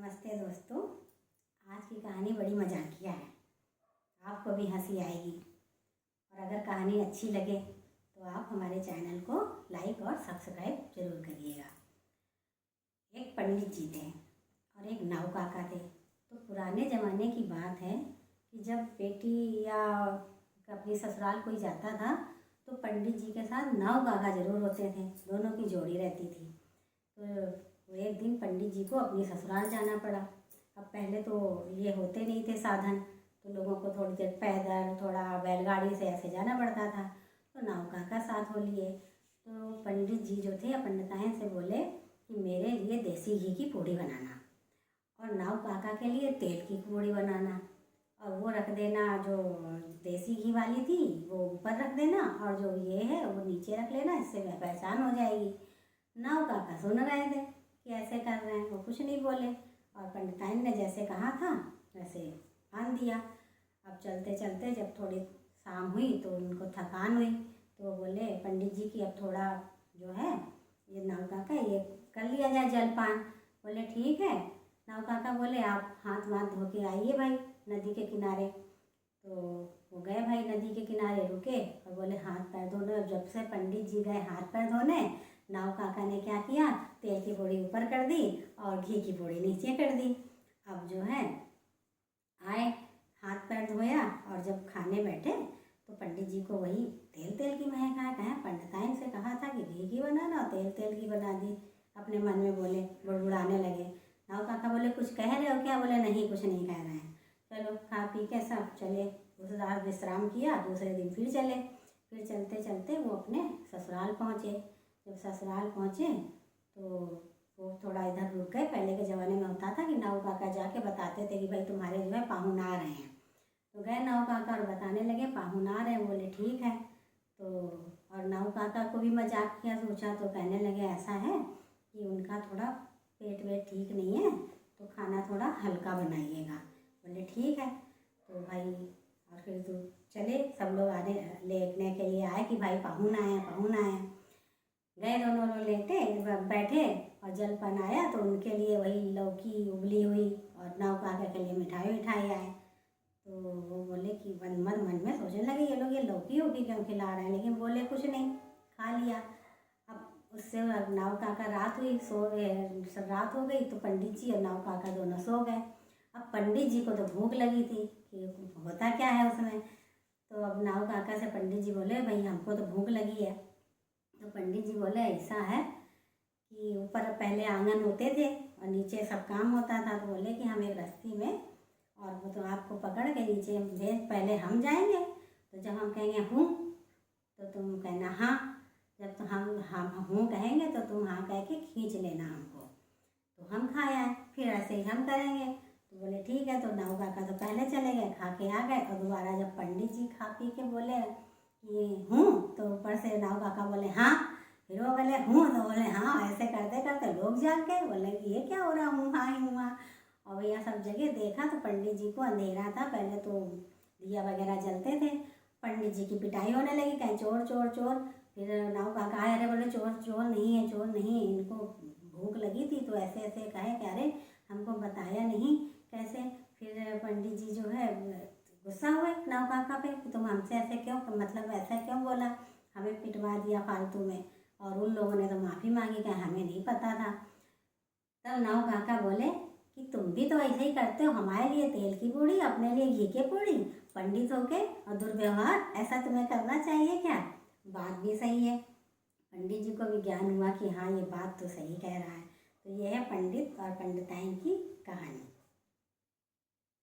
नमस्ते दोस्तों। आज की कहानी बड़ी मजाकिया है, आपको भी हंसी आएगी। और अगर कहानी अच्छी लगे तो आप हमारे चैनल को लाइक और सब्सक्राइब जरूर करिएगा। एक पंडित जी थे और एक नाऊ काका थे। तो पुराने ज़माने की बात है कि जब बेटी या अपनी ससुराल कोई जाता था तो पंडित जी के साथ नाऊ काका जरूर होते थे, दोनों की जोड़ी रहती थी। तो एक दिन पंडित जी को अपनी ससुराल जाना पड़ा। अब पहले तो ये होते नहीं थे साधन, तो लोगों को थोड़ी देर पैदल, थोड़ा बैलगाड़ी से ऐसे जाना पड़ता था। तो नाऊ काका साथ हो लिए। तो पंडित जी जो थे पंडिताइन से बोले कि मेरे लिए देसी घी की पूड़ी बनाना और नाऊ काका के लिए तेल की पूड़ी बनाना, और वो रख देना, जो देसी घी वाली थी वो ऊपर रख देना और जो ये है वो नीचे रख लेना, इससे पहचान हो जाएगी। नाऊ काका सुन रहे थे कि ऐसे कर रहे हैं, वो कुछ नहीं बोले और पंडिताइन ने जैसे कहा था वैसे बांध दिया। अब चलते चलते जब थोड़ी शाम हुई तो उनको थकान हुई, तो वो बोले पंडित जी की अब थोड़ा जो है ये नाऊ काका ये कर लिया जाए जलपान। बोले ठीक है। नाऊ काका बोले आप हाथ वाथ धो के आइए भाई नदी के किनारे। तो वो गए भाई नदी के किनारे, रुके और बोले हाथ पैर धोने। जब से पंडित जी गए हाथ पैर धोने, नाऊ काका ने क्या किया, तेल की पूड़ी ऊपर कर दी और घी की पूड़ी नीचे कर दी। अब जो है आए, हाथ पैर धोया और जब खाने बैठे तो पंडित जी को वही तेल तेल की महक आया। कहें पंडिताइन से कहा था कि घी की बनाना, तेल तेल की बना दी। अपने मन में बोले, बुड़बुड़ाने लगे। नाऊ काका बोले कुछ कह रहे हो क्या? बोले नहीं कुछ नहीं कह रहे हैं। चलो खा पी के सब चले। उस रात विश्राम किया, दूसरे दिन फिर चले। फिर चलते चलते वो अपने ससुराल पहुँचे। जब ससुराल पहुँचे तो वो थोड़ा इधर रुक गए। पहले के ज़माने में होता था कि नाऊ काका जाके बताते थे कि भाई तुम्हारे जो है पाहुन आ रहे हैं। तो गए नाऊ काका और बताने लगे पाहुन आ रहे हैं। बोले ठीक है। तो और नाऊ काका को भी मजाक किया, सोचा तो कहने लगे ऐसा है कि उनका थोड़ा पेट वेट ठीक नहीं है तो खाना थोड़ा हल्का बनाइएगा। बोले ठीक है। तो भाई और फिर तो चले, सब लोग आने लेटने के लिए आए कि भाई पाहुन आए हैं, पाहुन आए हैं। गए दोनों लोग लेटे बैठे और जलपान आया तो उनके लिए वही लौकी उबली हुई और नाऊ काका के लिए मिठाई मिठाई आए। तो वो बोले कि मन में सोचने लगे ये लोग ये लौकी वोकी क्यों खिला रहे हैं, लेकिन बोले कुछ नहीं, खा लिया। अब उससे नाऊ काका रात हुई, सो गए। सब रात हो गई तो पंडित जी और नाऊ काका दोनों सो गए। अब पंडित जी को तो भूख लगी थी कि होता क्या है उसमें। तो अब नाऊ काका से पंडित जी बोले भाई हमको तो भूख लगी है। तो पंडित जी बोले ऐसा है कि ऊपर पहले आंगन होते थे और नीचे सब काम होता था। तो बोले कि हम एक रस्सी में और वो तो आपको पकड़ के नीचे भेज, पहले हम जाएंगे तो जब हम कहेंगे हूँ तो तुम कहना हाँ, जब तो हम हूँ कहेंगे तो तुम हाँ कह के खींच लेना हमको, तो हम खा आए। फिर ऐसे ही हम करेंगे। तो बोले ठीक है। तो नाऊ काका तो पहले चले गए, खा के आ गए। और दोबारा जब पंडित जी खा पी के बोले कि हूँ, तो ऊपर से नाऊ काका बोले हाँ, फिर वो बोले हूँ, तो बोले हाँ। ऐसे करते करते लोग जाग गए, बोले कि ये क्या हो रहा, हूँ हाँ ही हूँ हाँ। और भैया सब जगह देखा तो पंडित जी को अंधेरा था, पहले तो दिया वगैरह जलते थे। पंडित जी की पिटाई होने लगी, कहीं चोर चोर चोर। फिर नाऊ काका आए, अरे बोले चोर चोर नहीं है, चोर नहीं है, इनको भूख लगी थी तो ऐसे ऐसे कहे कि अरे हमको बताया नहीं कैसे। फिर पंडित जी जो है गुस्सा हुए नाऊ काका पे कि तुम हमसे ऐसे क्यों, मतलब ऐसा क्यों बोला, हमें पिटवा दिया फालतू में। और उन लोगों ने तो माफ़ी मांगी कि हमें नहीं पता था। तब नाऊ काका बोले कि तुम भी तो ऐसे ही करते हो, हमारे लिए तेल की पूड़ी, अपने लिए घी की पूड़ी, पंडित होके और दुर्व्यवहार, ऐसा तुम्हें करना चाहिए क्या? बात भी सही है। पंडित जी को भी ज्ञान हुआ कि हाँ ये बात तो सही कह रहा है। तो ये है पंडित और पंडिताइन की कहानी।